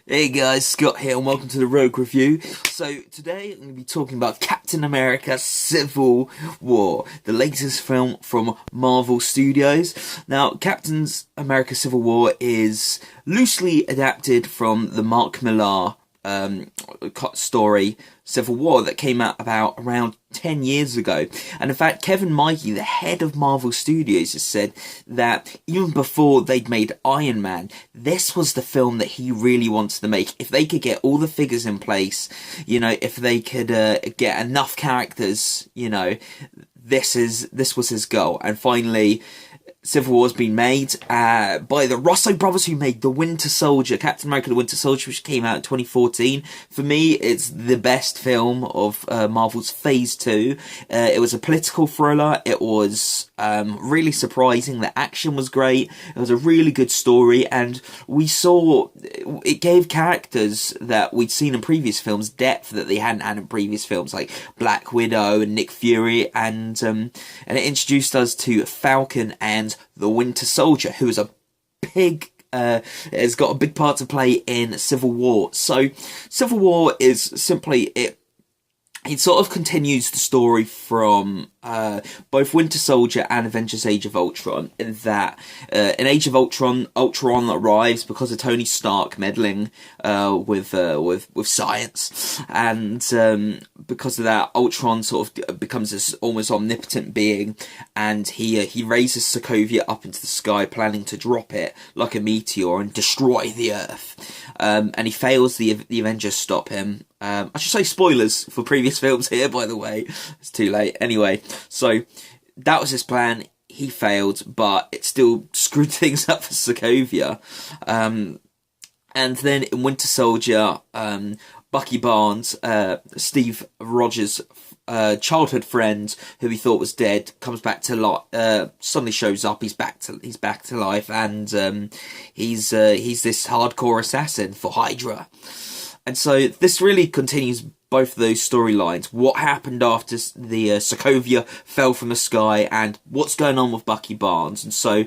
Hey guys, Scott here and welcome to the Rogue Review. So today I'm going to be talking about Captain America Civil War, the latest film from Marvel Studios. Now, Captain America Civil War is loosely adapted from the Mark Millar story Civil War that came out about around 10 years ago. And in fact, Kevin Feige, the head of Marvel Studios, has said that even before they'd made Iron Man, this was the film that he really wanted to make. If they could get all the figures in place, if they could get enough characters, this was his goal. And finally, Civil War's been made by the Russo brothers, who made The Winter Soldier, Captain America The Winter Soldier, which came out in 2014. For me, it's the best film of Marvel's Phase 2. It was a political thriller. It was really surprising. The action was great. It was a really good story, and it gave characters that we'd seen in previous films depth that they hadn't had in previous films, like Black Widow and Nick Fury, and it introduced us to Falcon and the Winter Soldier, who is has got a big part to play in Civil War. So Civil War is simply it sort of continues the story from both Winter Soldier and Avengers Age of Ultron, in that in Age of Ultron, Ultron arrives because of Tony Stark meddling with science, and because of that, Ultron sort of becomes this almost omnipotent being, and he raises Sokovia up into the sky, planning to drop it like a meteor and destroy the Earth. And he fails. The Avengers stop him. I should say spoilers for previous films here, by the way. It's too late. Anyway, so that was his plan. He failed, but it still screwed things up for Sokovia. And then in Winter Soldier, Bucky Barnes, Steve Rogers' childhood friend, who he thought was dead, comes back to life. Suddenly shows up. He's back to life, and he's this hardcore assassin for Hydra. And so this really continues both of those storylines. What happened after the Sokovia fell from the sky, and what's going on with Bucky Barnes. And so,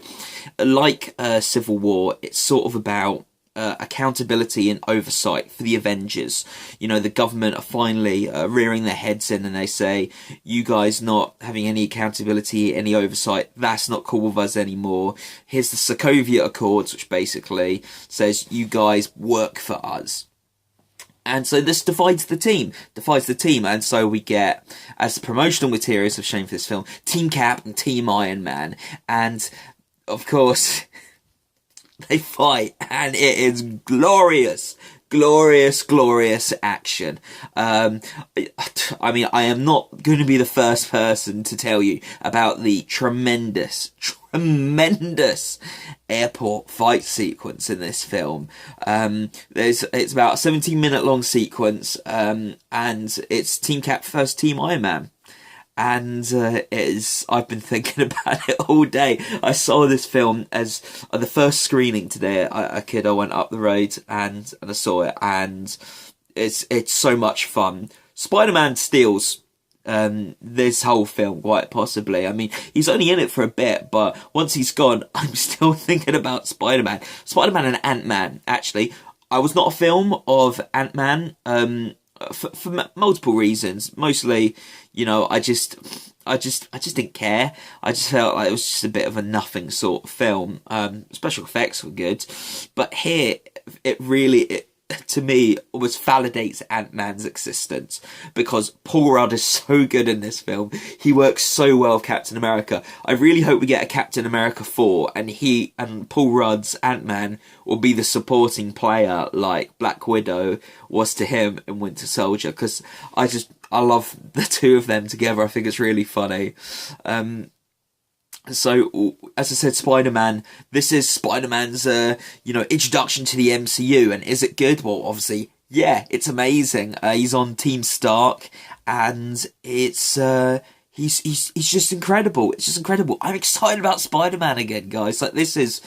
like Civil War, it's sort of about accountability and oversight for the Avengers. The government are finally rearing their heads in, and they say, you guys not having any accountability, any oversight, that's not cool with us anymore. Here's the Sokovia Accords, which basically says, you guys work for us. And so this divides the team, and so we get, as the promotional materials have shown for this film, Team Cap and Team Iron Man, and of course, they fight, and it is glorious action. I am not going to be the first person to tell you about the tremendous airport fight sequence in this film. It's about a 17-minute long sequence, and it's Team Cap versus Team Iron Man. And I've been thinking about it all day. I saw this film as the first screening today. I went up the road and I saw it, and it's so much fun. Spider-Man steals this whole film, quite possibly. I mean, he's only in it for a bit, but once he's gone, I'm still thinking about Spider-Man and Ant-Man. Actually, I was not a film of Ant-Man. For multiple reasons. Mostly, I just didn't care. I just felt like it was just a bit of a nothing sort of film. Special effects were good, but here it to me almost validates Ant-Man's existence, because Paul Rudd is so good in this film. He works so well with Captain America. I really hope we get a Captain America 4, and Paul Rudd's Ant-Man will be the supporting player like Black Widow was to him in Winter Soldier, because I love the two of them together. I think it's really funny. So, as I said, Spider-Man, this is Spider-Man's, introduction to the MCU, and is it good? Well, obviously, yeah, it's amazing. He's on Team Stark, and it's, he's just incredible. It's just incredible. I'm excited about Spider-Man again, guys. Like, this is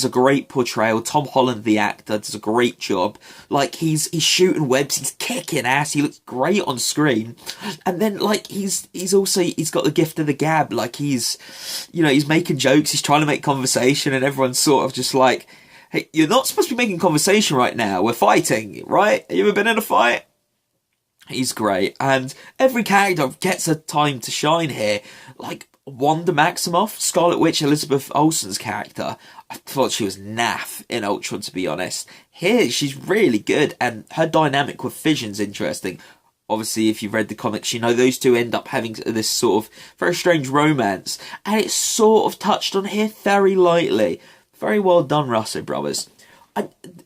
a great portrayal. Tom Holland, the actor, does a great job. Like, he's shooting webs, he's kicking ass, he looks great on screen. And then, like, he's got the gift of the gab. Like, he's making jokes, he's trying to make conversation, and everyone's sort of just like, hey, you're not supposed to be making conversation right now. We're fighting, right? Have you ever been in a fight? He's great, and every character gets a time to shine here. Like Wanda Maximoff, Scarlet Witch, Elizabeth Olsen's character, I thought she was naff in Ultron, to be honest. Here, she's really good, and her dynamic with Vision's interesting. Obviously, if you've read the comics, you know those two end up having this sort of very strange romance, and it's sort of touched on here very lightly. Very well done, Russo brothers.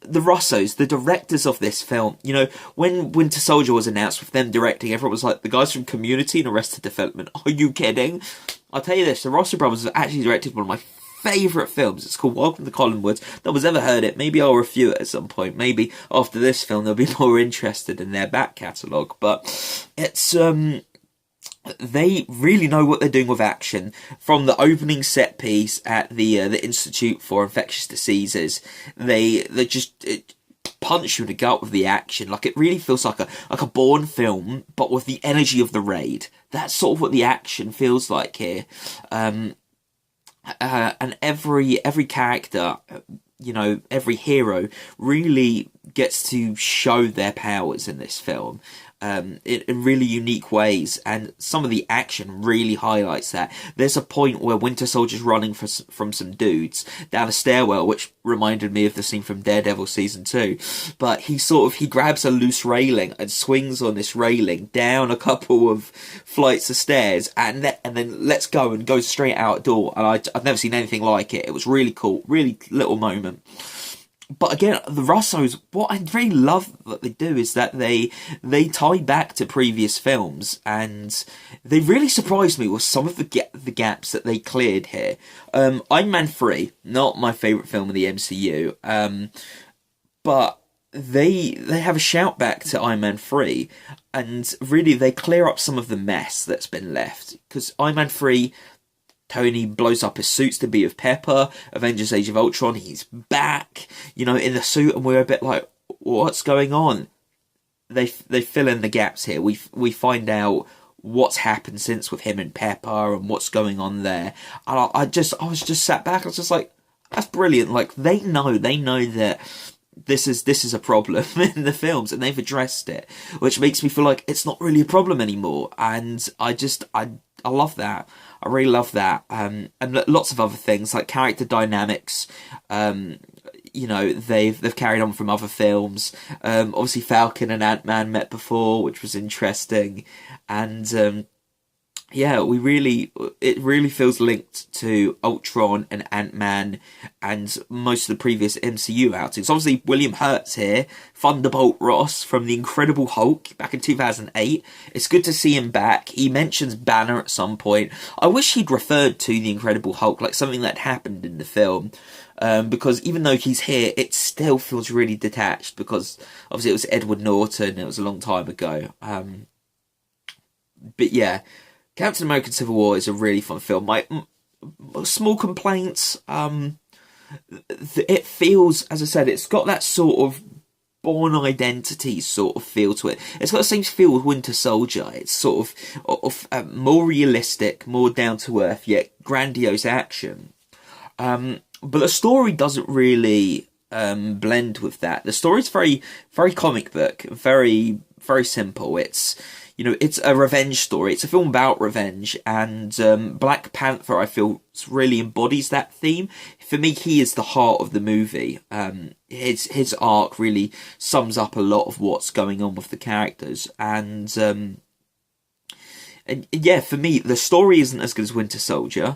The Russos, the directors of this film, you know, when Winter Soldier was announced with them directing, everyone was like, the guys from Community and Arrested Development, are you kidding? I'll tell you this, the Russo brothers have actually directed one of my favourite films. It's called Welcome to Collinwood. No one's ever heard it. Maybe I'll review it at some point. Maybe after this film they'll be more interested in their back catalogue. But it's they really know what they're doing with action. From the opening set piece at the Institute for Infectious Diseases, they just punch you in the gut with the action. Like, it really feels like a Bourne film, but with the energy of the Raid. That's sort of what the action feels like here. And every character, you know, every hero really gets to show their powers in this film. In really unique ways, and some of the action really highlights that. There's a point where Winter Soldier's running from some dudes down a stairwell, which reminded me of the scene from Daredevil Season 2, but he grabs a loose railing and swings on this railing down a couple of flights of stairs, and then lets go and goes straight out the door, and I've never seen anything like it. It was really cool, really little moment. But again, the Russos, what I really love that they do is that they tie back to previous films, and they really surprised me with some of the gaps that they cleared here. Iron Man 3, not my favourite film in the MCU, but they have a shout back to Iron Man 3, and really they clear up some of the mess that's been left. Because Iron Man 3, Tony blows up his suits to be with Pepper. Avengers Age of Ultron, he's back, you know, in the suit, and we're a bit like, what's going on? They fill in the gaps here. We find out what's happened since with him and Pepper and what's going on there. And I was just sat back. I was just like, that's brilliant. Like, they know that this is a problem in the films, and they've addressed it, which makes me feel like it's not really a problem anymore. And I love that. I really love that. And lots of other things like character dynamics. You know, they've carried on from other films. Obviously Falcon and Ant-Man met before, which was interesting. And yeah, it really feels linked to Ultron and Ant-Man and most of the previous MCU outings. Obviously, William Hurt's here, Thunderbolt Ross from The Incredible Hulk back in 2008. It's good to see him back. He mentions Banner at some point. I wish he'd referred to The Incredible Hulk like something that happened in the film. Because even though he's here, it still feels really detached, because obviously it was Edward Norton, it was a long time ago. But yeah, Captain America Civil War is a really fun film. My small complaints, it feels, as I said, it's got that sort of Bourne Identity sort of feel to it. It's got the same feel with Winter Soldier. It's sort of more realistic, more down to earth, yet grandiose action. But the story doesn't really blend with that. The story's very, very comic book, very, very simple. It's, you know, it's a revenge story. It's a film about revenge, and Black Panther, I feel, really embodies that theme. For me, he is the heart of the movie. His arc really sums up a lot of what's going on with the characters, and yeah, for me, the story isn't as good as Winter Soldier,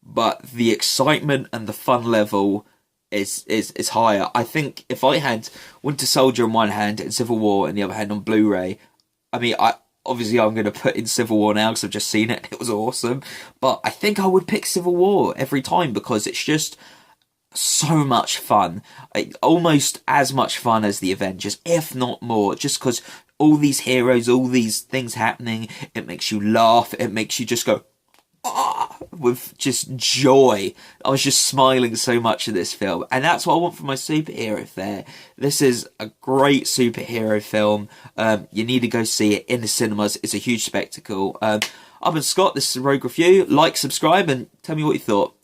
but the excitement and the fun level is higher. I think if I had Winter Soldier in one hand and Civil War in the other hand on Blu-ray, I mean, obviously I'm going to put in Civil War now because I've just seen it. It was awesome. But I think I would pick Civil War every time because it's just so much fun. Almost as much fun as the Avengers, if not more. Just because all these heroes, all these things happening, it makes you laugh. It makes you just go, ah, with just joy. I was just smiling so much at this film, and that's what I want for my superhero fare. This is a great superhero film. You need to go see it in the cinemas. It's a huge spectacle. I've been Scott. This is Rogue Review. Like, subscribe, and tell me what you thought.